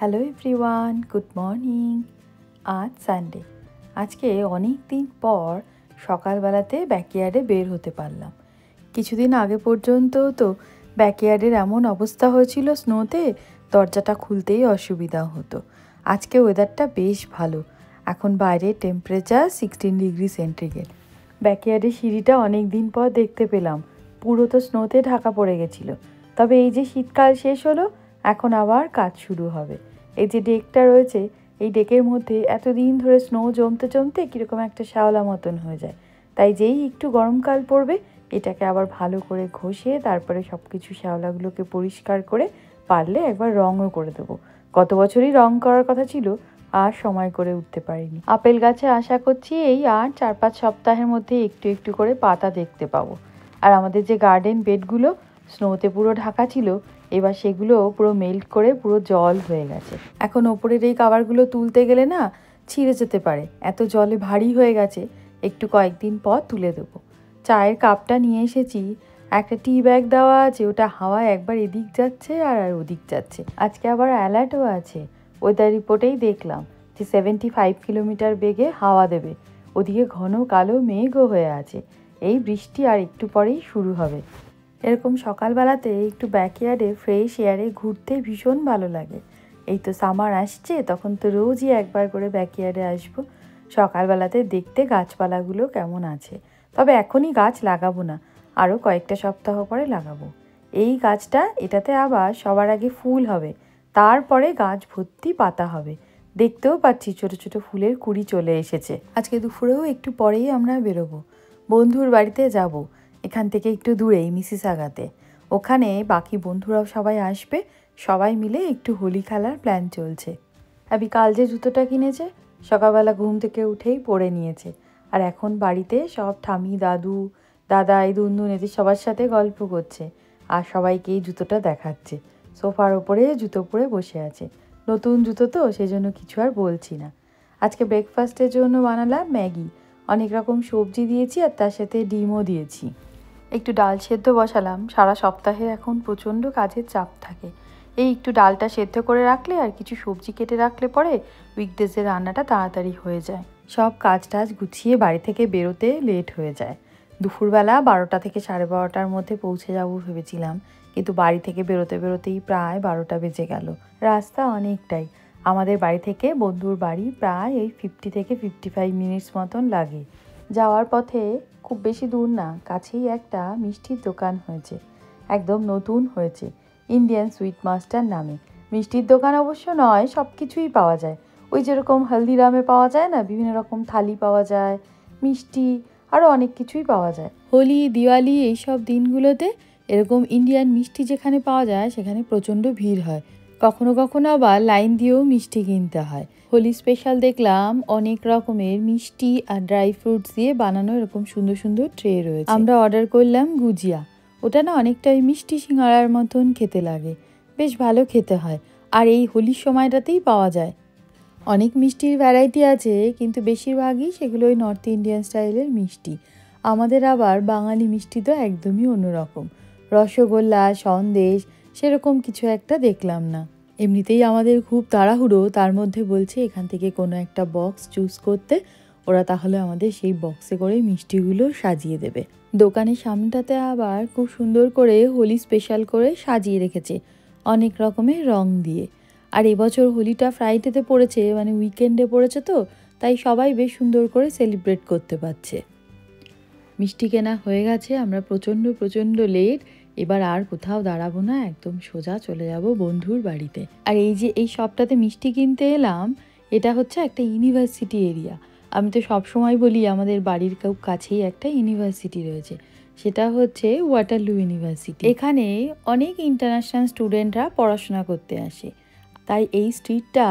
Hello everyone, good morning. আজ Sunday. আজকে অনেক দিন পর সকালবেলাতে ব্যাকইয়ার্ডে বের হতে পারলাম। কিছুদিন আগে পর্যন্ত তো ব্যাকইয়ার্ডের এমন অবস্থা হয়েছিল স্নোতে, দরজাটা খুলতেই অসুবিধা হতো। আজকে ওয়েদারটা বেশ ভালো। এখন বাইরে টেম্পারেচার 16 ডিগ্রি সেন্টিগ্রেড। ব্যাকইয়ার্ডের সিঁড়িটা অনেক দিন পর দেখতে পেলাম। পুরো তো স্নোতে ঢাকা পড়ে গেছিলো। তবে এই যে শীতকাল শেষ হলো, এখন আবার কাজ শুরু হবে। এই যে ডেকটা রয়েছে, এই ডেকের মধ্যে এতদিন ধরে স্নো জমতে জমতে কীরকম একটা শ্যাওলা মতন হয়ে যায়। তাই যেই একটু গরমকাল পড়বে, এটাকে আবার ভালো করে ঘষে তারপরে সব কিছু শ্যাওলাগুলোকে পরিষ্কার করে পারলে একবার রঙও করে দেবো। গত বছরই রং করার কথা ছিল, আর সময় করে উঠতে পারিনি। আপেল গাছে আশা করছি এই আর 4-5 সপ্তাহের মধ্যে একটু একটু করে পাতা দেখতে পাবো। আর আমাদের যে গার্ডেন বেডগুলো স্নোতে পুরো ঢাকা ছিল, এবার সেগুলো পুরো মেল্ট করে পুরো জল হয়ে গেছে। এখন ওপরের এই কাভারগুলো তুলতে গেলে না ছিঁড়ে যেতে পারে, এত জলে ভারী হয়ে গেছে। একটু কয়েকদিন পর তুলে দেবো। চায়ের কাপটা নিয়ে এসেছি, একটা টি ব্যাগ দেওয়া আছে, ওটা হাওয়ায় একবার এদিক যাচ্ছে আর ওদিক যাচ্ছে। আজকে আবার অ্যালার্টও আছে। ওয়েদার রিপোর্টেই দেখলাম যে 75 কিলোমিটার বেগে হাওয়া দেবে। ওদিকে ঘন কালো মেঘও হয়ে আছে। এই বৃষ্টি আর একটু পরেই শুরু হবে। এরকম সকালবেলাতে একটু ব্যাকইয়ার্ডে ফ্রেশ এয়ারে ঘুরতে ভীষণ ভালো লাগে। এই তো সামার আসছে, তখন তো রোজই একবার করে ব্যাকইয়ার্ডে আসবো। সকালবেলাতে দেখতে গাছপালাগুলো কেমন আছে। তবে এখনই গাছ লাগাবো না, আরও কয়েকটা সপ্তাহ পরে লাগাবো। এই গাছটা, এটাতে আবার সবার আগে ফুল হবে, তারপরে গাছ ভর্তি পাতা হবে। দেখতেও পাচ্ছি ছোট ছোট ফুলের কুঁড়ি চলে এসেছে। আজকে দুপুরেও একটু পরেই আমরা বেরোবো, বন্ধুর বাড়িতে যাব। এখান থেকে একটু দূরেই মিসিসাগাতে। ওখানে বাকি বন্ধুরাও সবাই আসবে, সবাই মিলে একটু হোলি খেলার প্ল্যান চলছে। আবি কাল যে জুতোটা কিনেছে, সকালবেলা ঘুম থেকে উঠেই পরে নিয়েছে। আর এখন বাড়িতে সব ঠামি, দাদু, দাদা, এই দুন্দুন, এদের সবার সাথে গল্প করছে আর সবাইকে এই জুতোটা দেখাচ্ছে। সোফার ওপরে জুতো পরে বসে আছে। নতুন জুতো তো, সেজন্য কিছু আর বলছি না। আজকে ব্রেকফাস্টের জন্য বানালাম ম্যাগি। অনেক রকম সবজি দিয়েছি আর তার সাথে ডিমও দিয়েছি। একটু ডাল সেদ্ধ বসালাম। সারা সপ্তাহে এখন প্রচণ্ড কাজের চাপ থাকে। এই একটু ডালটা সেদ্ধ করে রাখলে আর কিছু সবজি কেটে রাখলে পরে উইকডেজের রান্নাটা তাড়াতাড়ি হয়ে যায়। সব কাজ টাজ গুছিয়ে বাড়ি থেকে বেরোতে লেট হয়ে যায়। দুপুরবেলা 12টা থেকে 12:30টার মধ্যে পৌঁছে যাবো ভেবেছিলাম, কিন্তু বাড়ি থেকে বেরোতে বেরোতেই প্রায় 12টা বেজে গেল। রাস্তা অনেকটাই। আমাদের বাড়ি থেকে বন্ধুর বাড়ি প্রায় এই 50 থেকে 55 মিনিটস মতন লাগে। যাওয়ার পথে খুব বেশি দূর না, কাছেই একটা মিষ্টির দোকান হয়েছে, একদম নতুন হয়েছে, ইন্ডিয়ান সুইট মাস্টার নামে। মিষ্টির দোকান অবশ্য নয়, সব কিছুই পাওয়া যায়। ওই যেরকম হলদিরামে পাওয়া যায় না, বিভিন্ন রকম থালি পাওয়া যায়, মিষ্টি, আরও অনেক কিছুই পাওয়া যায়। হোলি, দিওয়ালি এইসব দিনগুলোতে এরকম ইন্ডিয়ান মিষ্টি যেখানে পাওয়া যায় সেখানে প্রচণ্ড ভিড় হয়। কখনো কখনো আবার লাইন দিয়েও মিষ্টি কিনতে হয়। হোলি স্পেশাল দেখলাম অনেক রকমের মিষ্টি আর ড্রাই ফ্রুটস দিয়ে বানানো এরকম সুন্দর সুন্দর ট্রে রয়েছে। আমরা অর্ডার করলাম গুজিয়া। ওটা না অনেকটাই মিষ্টি সিঙ্গারার মতন খেতে লাগে, বেশ ভালো খেতে হয়। আর এই হোলির সময়টাতেই পাওয়া যায়। অনেক মিষ্টির ভ্যারাইটি আছে, কিন্তু বেশিরভাগই সেগুলো ওই নর্থ ইন্ডিয়ান স্টাইলের মিষ্টি। আমাদের আবার বাঙালি মিষ্টি তো একদমই অন্যরকম। রসগোল্লা, সন্দেশ সেরকম কিছু একটা দেখলাম না। এমনিতেই আমাদের খুব তাড়াহুড়ো, তার মধ্যে বলছে এখান থেকে কোনো একটা বক্স চুজ করতে। ওরা তাহলে আমাদের সেই বক্সে করে মিষ্টিগুলো সাজিয়ে দেবে। দোকানের সামনেটাতে আবার খুব সুন্দর করে হোলি স্পেশাল করে সাজিয়ে রেখেছে, অনেক রকমের রং দিয়ে। আর এবছর হোলিটা ফ্রাইডেতে পড়েছে, মানে উইকেন্ডে পড়েছে, তো তাই সবাই বেশ সুন্দর করে সেলিব্রেট করতে পারছে। মিষ্টি কেনা হয়ে গেছে, আমরা প্রচণ্ড লেট। এবার আর কোথাও দাঁড়াবো না, একদম সোজা চলে যাব বন্ধুর বাড়িতে। আর এই যে এই শপটাতে মিষ্টি কিনতে এলাম, এটা হচ্ছে একটা ইউনিভার্সিটি এরিয়া। আমি তো সবসময় বলি আমাদের বাড়ির খুব কাছেই একটা ইউনিভার্সিটি রয়েছে, সেটা হচ্ছে ওয়াটারলু ইউনিভার্সিটি। এখানে অনেক ইন্টারন্যাশনাল স্টুডেন্টরা পড়াশোনা করতে আসে। তাই এই স্ট্রিটটা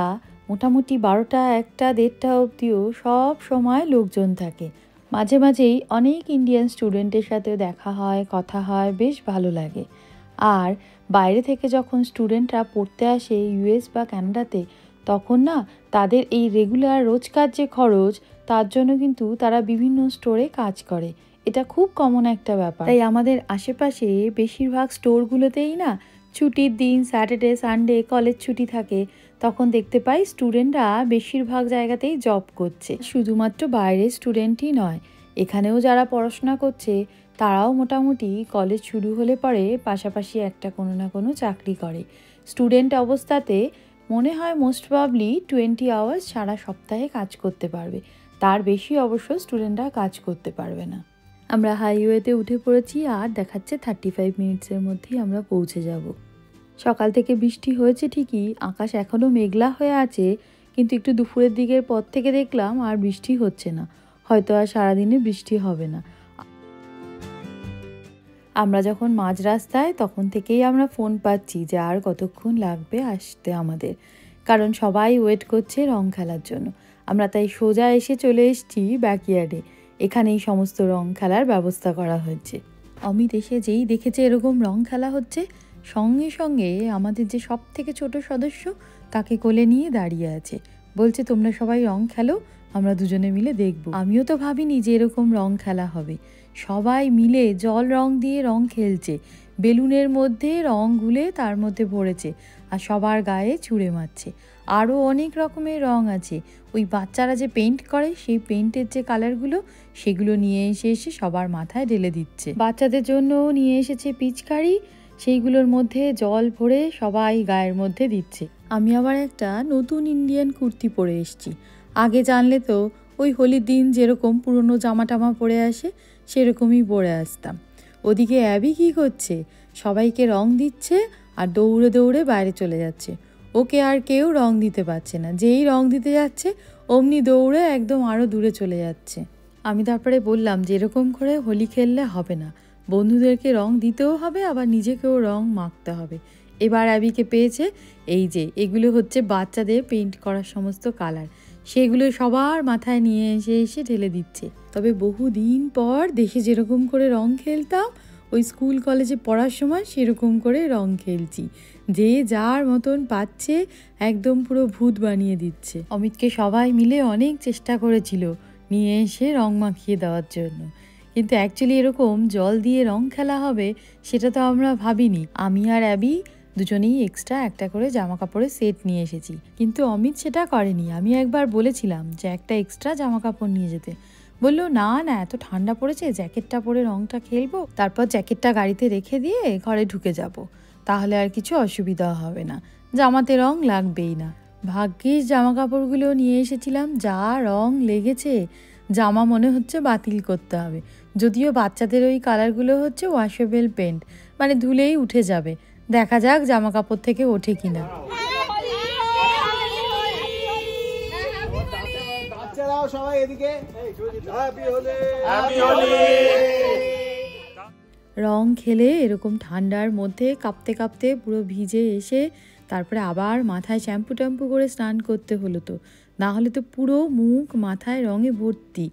মোটামুটি 12টা, 1টা, 1:30 অবধিও সব সময় লোকজন থাকে। মাঝে মাঝেই অনেক ইন্ডিয়ান স্টুডেন্টের সাথেও দেখা হয়, কথা হয়, বেশ ভালো লাগে। আর বাইরে থেকে যখন স্টুডেন্টরা পড়তে আসে ইউএস বা কানাডাতে, তখন না তাদের এই রেগুলার রোজকার যে খরচ, তার জন্য কিন্তু তারা বিভিন্ন স্টোরে কাজ করে। এটা খুব কমন একটা ব্যাপার। তাই আমাদের আশেপাশে বেশিরভাগ স্টোরগুলোতেই না ছুটির দিন স্যাটারডে সানডে কলেজ ছুটি থাকে, তখন দেখতে পাই স্টুডেন্টরা বেশিরভাগ জায়গাতেই জব করছে। শুধুমাত্র বাইরের স্টুডেন্টই নয়, এখানেও যারা পড়াশোনা করছে তারাও মোটামুটি কলেজ শুরু হলে পরে পাশাপাশি একটা কোনো না কোনো চাকরি করে। স্টুডেন্ট অবস্থাতে মনে হয় মোস্ট প্রবাবলি 20 আওয়ার্স সারা সপ্তাহে কাজ করতে পারবে, তার বেশি অবশ্য স্টুডেন্টরা কাজ করতে পারবে না। আমরা হাইওয়েতে উঠে পড়েছি আর দেখাচ্ছে 35 মিনিটসের মধ্যেই আমরা পৌঁছে যাব। সকাল থেকে বৃষ্টি হয়েছে ঠিকই, আকাশ এখনও মেঘলা হয়ে আছে, কিন্তু একটু দুপুরের দিকের পর থেকে দেখলাম আর বৃষ্টি হচ্ছে না, হয়তো আর সারাদিনে বৃষ্টি হবে না। আমরা যখন মাঝ রাস্তায় তখন থেকেই আমরা ফোন পাচ্ছি যে আর কতক্ষণ লাগবে আসতে আমাদের, কারণ সবাই ওয়েট করছে রং খেলার জন্য। আমরা তাই সোজা এসে চলে এসেছি ব্যাকইয়ার্ডে, এখানেই সমস্ত রং খেলার ব্যবস্থা করা হয়েছে। অমিত এসে যেই দেখেছে এরকম রং খেলা হচ্ছে, সঙ্গে সঙ্গে আমাদের যে সব থেকে ছোট সদস্য তাকে কোলে নিয়ে দাঁড়িয়ে আছে, বলছে তোমরা সবাই রং খেলো, আমরা দুজনে মিলে দেখব। আমিও তো ভাবিনি যে এরকম রং খেলা হবে। সবাই মিলে জল রং দিয়ে রং খেলছে, বেলুনের মধ্যে রং গুলে তার মধ্যে ভরেছে আর সবার গায়ে ছুঁড়ে মারছে। আরও অনেক রকমের রং আছে, ওই বাচ্চারা যে পেইন্ট করে সেই পেইন্টের যে কালারগুলো সেগুলো নিয়ে এসে সবার মাথায় ঢেলে দিচ্ছে। বাচ্চাদের জন্যও নিয়ে এসেছে পিচকারি, সেইগুলোর মধ্যে জল ভরে সবাই গায়ের মধ্যে দিচ্ছে। আমি আবার একটা নতুন ইন্ডিয়ান কুর্তি পরে এসেছি। আগে জানলে তো ওই হোলির দিন যেরকম পুরনো জামা টামা পরে আসে সেরকমই পরে আসতাম। ওদিকে অ্যাবি কী করছে, সবাইকে রং দিচ্ছে আর দৌড়ে দৌড়ে বাইরে চলে যাচ্ছে। ওকে আর কেউ রং দিতে পারছে না, যেই রং দিতে যাচ্ছে অমনি দৌড়ে একদম আরও দূরে চলে যাচ্ছে। আমি তারপরে বললাম যে এরকম করে হোলি খেললে হবে না, বন্ধুদেরকে রং দিতেও হবে আবার নিজেকেও রং মাখতে হবে। এবার অ্যাবিকে পেয়েছে, এই যে এগুলো হচ্ছে বাচ্চাদের পেইন্ট করার সমস্ত কালার, সেগুলো সবার মাথায় নিয়ে এসে ঢেলে দিচ্ছে। তবে বহুদিন পর দেশে যেরকম করে রং খেলতাম ওই স্কুল কলেজে পড়ার সময় সেরকম করে রং খেলছি, যে যার মতন পাচ্ছে একদম পুরো ভূত বানিয়ে দিচ্ছে। অমিতকে সবাই মিলে অনেক চেষ্টা করেছিল নিয়ে এসে রং মাখিয়ে দেওয়ার জন্য, কিন্তু অ্যাকচুয়ালি এরকম জল দিয়ে রং খেলা হবে সেটা তো আমরা ভাবিনি। আমি আর অ্যাবি দুজনেই এক্সট্রা একটা করে জামা কাপড়ের সেট নিয়ে এসেছি, কিন্তু অমিত সেটা করেনি। আমি একবার বলেছিলাম যে একটা এক্সট্রা জামা কাপড় নিয়ে যেতে, বললো না না এত ঠান্ডা পড়েছে, জ্যাকেটটা পরে রংটা খেলবো, তারপর জ্যাকেটটা গাড়িতে রেখে দিয়ে ঘরে ঢুকে যাব, তাহলে আর কিছু অসুবিধা হবে না, জামাতে রং লাগবেই না। ভাগ্যিস জামা কাপড়গুলো নিয়ে এসেছিলাম, যা রং লেগেছে, জামা মনে হচ্ছে বাতিল করতে হবে। যদিও বাচ্চাদের ওই কালারগুলো হচ্ছে ওয়াশেবল পেন্ট, মানে ধুলেই উঠে যাবে, দেখা যাক জামা কাপড় থেকে ওঠে কিনা। রং খেলে এরকম ঠান্ডার মধ্যে কাঁপতে কাঁপতে পুরো ভিজে এসে তারপরে আবার মাথায় শ্যাম্পু ট্যাম্পু করে স্নান করতে হলো, তো না হলে তো পুরো মুখ মাথায় রঙে ভর্তি।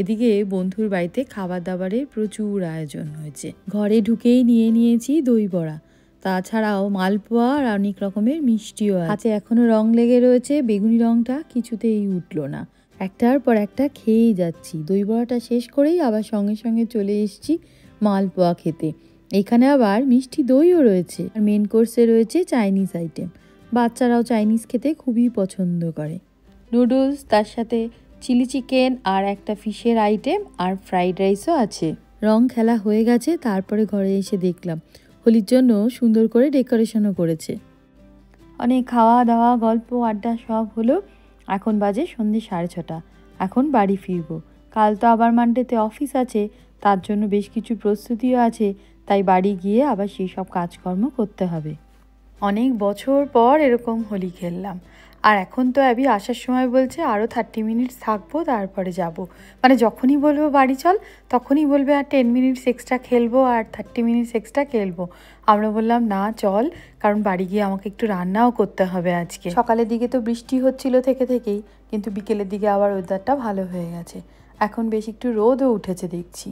এদিকে বন্ধুর বাড়িতে খাবার দাবারের প্রচুর আয়োজন হয়েছে। ঘরে ঢুকেই নিয়েছি দই বড়া, তাছাড়াও মালপোয়া আর অনেক রকমের মিষ্টিও। হাতে এখনো রং লেগে রয়েছে, বেগুনি রংটা কিছুতেই উঠলো না, একটার পর একটা খেয়েই যাচ্ছি। দই বড়াটা শেষ করেই আবার সঙ্গে সঙ্গে চলে এসেছি মালপোয়া খেতে। এখানে আবার মিষ্টি দইও রয়েছে, আর মেন কোর্সে রয়েছে চাইনিজ আইটেম। বাচ্চারাও চাইনিজ খেতে খুবই পছন্দ করে। নুডলস, তার সাথে চিলি চিকেন আর একটা ফিশের আইটেম আর ফ্রাইড রাইসও আছে। রং খেলা হয়ে গেছে, তারপরে ঘরে এসে দেখলাম হোলির জন্য সুন্দর করে ডেকোরেশনও করেছে। অনেক খাওয়া দাওয়া গল্প আড্ডা সব হলো। এখন বাজে সন্ধ্যে 6:30, এখন বাড়ি ফিরবো। কাল তো আবার মানডেতে অফিস আছে, তার জন্য বেশ কিছু প্রস্তুতিও আছে, তাই বাড়ি গিয়ে আবার সেই সব কাজকর্ম করতে হবে। অনেক বছর পর এরকম হোলি খেললাম, আর এখন তো অ্যাবি আসার সময় বলছে আরও 30 মিনিটস থাকবো তারপরে যাব। মানে যখনই বলবো বাড়ি চল তখনই বলবে আর 10 মিনিটস এক্সট্রা খেলবো আর 30 মিনিটস এক্সট্রা খেলবো। আমরা বললাম না চল, কারণ বাড়ি গিয়ে আমাকে একটু রান্নাও করতে হবে আজকে। সকালের দিকে তো বৃষ্টি হচ্ছিল থেকেই, কিন্তু বিকেলের দিকে আবার ওয়েদারটা ভালো হয়ে গেছে, এখন বেশ একটু রোদও উঠেছে দেখছি।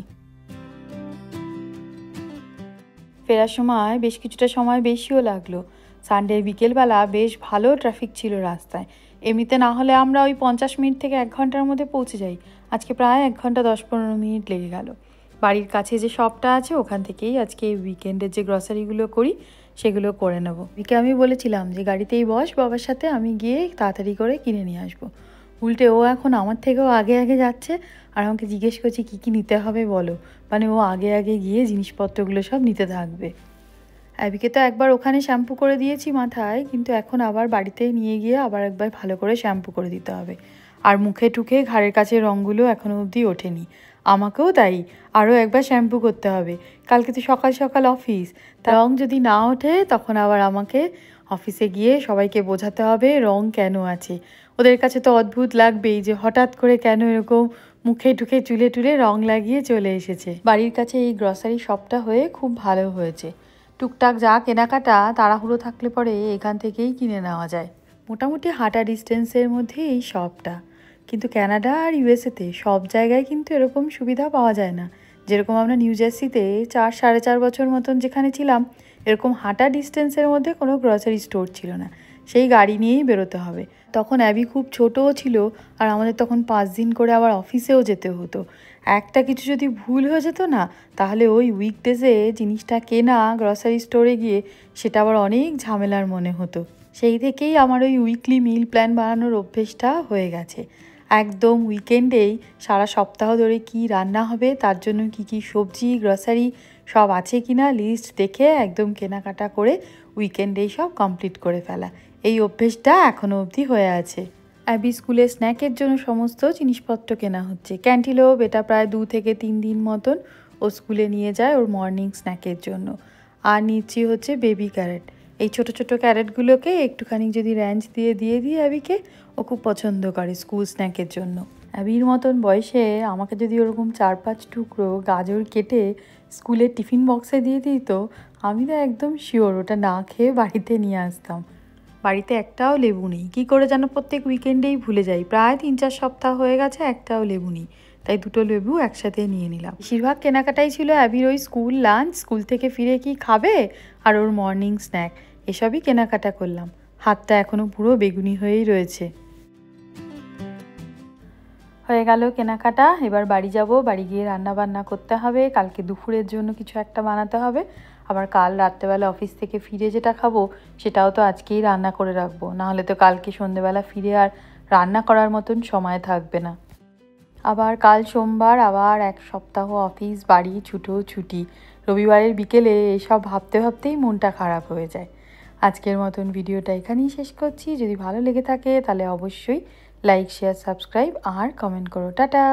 ফেরার সময় বেশ কিছুটা সময় বেশিও লাগলো। সানডের বিকেলবেলা বেশ ভালো ট্রাফিক ছিল রাস্তায়, এমনিতে না হলে আমরা ওই 50 মিনিট থেকে 1 ঘন্টার মধ্যে পৌঁছে যাই, আজকে প্রায় 1 ঘন্টা 10-15 মিনিট লেগে গেল। বাড়ির কাছে যে শপটা আছে ওখান থেকেই আজকে উইকেন্ডের যে গ্রসারিগুলো করি সেগুলো করে নেব। একে আমি বলেছিলাম যে গাড়িতেই বস বাবার সাথে, আমি গিয়ে তাড়াতাড়ি করে কিনে নিয়ে আসবো। উল্টে ও এখন আমার থেকেও আগে আগে যাচ্ছে আর আমাকে জিজ্ঞেস করছে কী কী নিতে হবে বলো। মানে ও আগে আগে গিয়ে জিনিসপত্রগুলো সব নিতে থাকবে। অ্যাবিকে তো একবার ওখানে শ্যাম্পু করে দিয়েছি মাথায়, কিন্তু এখন আবার বাড়িতে নিয়ে গিয়ে আবার একবার ভালো করে শ্যাম্পু করে দিতে হবে। আর মুখে টুখে ঘাড়ের কাছে রঙগুলো এখনও অবধি ওঠেনি। আমাকেও তাই, আরও একবার শ্যাম্পু করতে হবে। কালকে তো সকাল সকাল অফিস, তা রঙ যদি না ওঠে তখন আবার আমাকে অফিসে গিয়ে সবাইকে বোঝাতে হবে রঙ কেন আছে। ওদের কাছে তো অদ্ভুত লাগবেই যে হঠাৎ করে কেন এরকম মুখে টুখে চুলে টুলে রঙ লাগিয়ে চলে এসেছে। বাড়ির কাছে এই গ্রসারি শপটা হয়ে খুব ভালো হয়েছে। টুকটাক যা কেনাকাটা তাড়াহুড়ো থাকলে পরে এখান থেকেই কিনে নেওয়া যায়। মোটামুটি হাঁটা ডিস্টেন্সের মধ্যে এই শপটা। কিন্তু কানাডা আর ইউএসএতে সব জায়গায় কিন্তু এরকম সুবিধা পাওয়া যায় না। যেরকম আমরা নিউ জার্সিতে 4-4.5 বছর মতন যেখানে ছিলাম, এরকম হাঁটা ডিস্টেন্সের মধ্যে কোনো গ্রসারি স্টোর ছিল না। সেই গাড়ি নিয়েই বেরোতে হবে। তখন অ্যাবি খুব ছোটও ছিল আর আমাদের তখন 5 দিন করে আবার অফিসেও যেতে হতো। একটা কিছু যদি ভুল হয়ে যেত না, তাহলে ওই উইকডেজে জিনিসটা কেনা গ্রসারি স্টোরে গিয়ে সেটা আবার অনেক ঝামেলার মনে হতো। সেই থেকেই আমার ওই উইকলি মিল প্ল্যান বানানোর অভ্যেসটা হয়ে গেছে। একদম উইকেন্ডেই সারা সপ্তাহ ধরে কি রান্না হবে, তার জন্য কি কি সবজি গ্রসারি সব আছে কিনা লিস্ট দেখে একদম কেনাকাটা করে উইকেন্ডেই সব কমপ্লিট করে ফেলা। এই অভ্যেসটা এখনও অবধি হয়ে আছে। অ্যাবি স্কুলে স্ন্যাকের জন্য সমস্ত জিনিসপত্র কেনা হচ্ছে। ক্যান্টিলোপ এটা প্রায় 2 থেকে 3 দিন মতন ও স্কুলে নিয়ে যায় ওর মর্নিং স্ন্যাকের জন্য। আর নিচ্ছি হচ্ছে বেবি ক্যারেট। এই ছোট ছোট ক্যারেটগুলোকে একটুখানি যদি র্যাঞ্চ দিয়ে দিই অ্যাবিকে, ও খুব পছন্দ করে স্কুল স্ন্যাকের জন্য। অ্যাবির মতন বয়সে আমাকে যদি ওরকম 4-5 টুকরো গাজর কেটে স্কুলের টিফিন বক্সে দিয়ে দিত, আমি তো একদম শিওর ওটা না খেয়ে বাড়িতে নিয়ে আসতাম। বাড়িতে একটাও লেবু নেই, কী করে যেন প্রত্যেক উইকেন্ডেই ভুলে যাই। প্রায় 3-4 সপ্তাহ হয়ে গেছে একটাও লেবু নেই, তাই 2টো লেবু একসাথে নিয়ে নিলাম। বেশিরভাগ কেনাকাটাই ছিল অ্যাবির ওই স্কুল লাঞ্চ, স্কুল থেকে ফিরে কি খাবে, আর ওর মর্নিং স্ন্যাক, এসবই কেনাকাটা করলাম। হাতটা এখনও পুরো বেগুনি হয়েই রয়েছে। হয়ে গেল কেনাকাটা, এবার বাড়ি যাব। বাড়ি গিয়ে রান্না বান্না করতে হবে, কালকে দুপুরের জন্য কিছু একটা বানাতে হবে। আবার কাল রাত্রেবেলা অফিস থেকে ফিরে যেটা খাবো সেটাও তো আজকেই রান্না করে রাখবো, নাহলে তো কালকে সন্ধেবেলা ফিরে আর রান্না করার মতন সময় থাকবে না। আবার কাল সোমবার, আবার 1 সপ্তাহ অফিস বাড়ি ছুটি। রবিবারের বিকেলে এসব ভাবতে ভাবতেই মনটা খারাপ হয়ে যায়। আজকের মতন ভিডিওটা এখানেই শেষ করছি। যদি ভালো লেগে থাকে তাহলে অবশ্যই লাইক, শেয়ার, সাবস্ক্রাইব আর কমেন্ট করো। টাটা।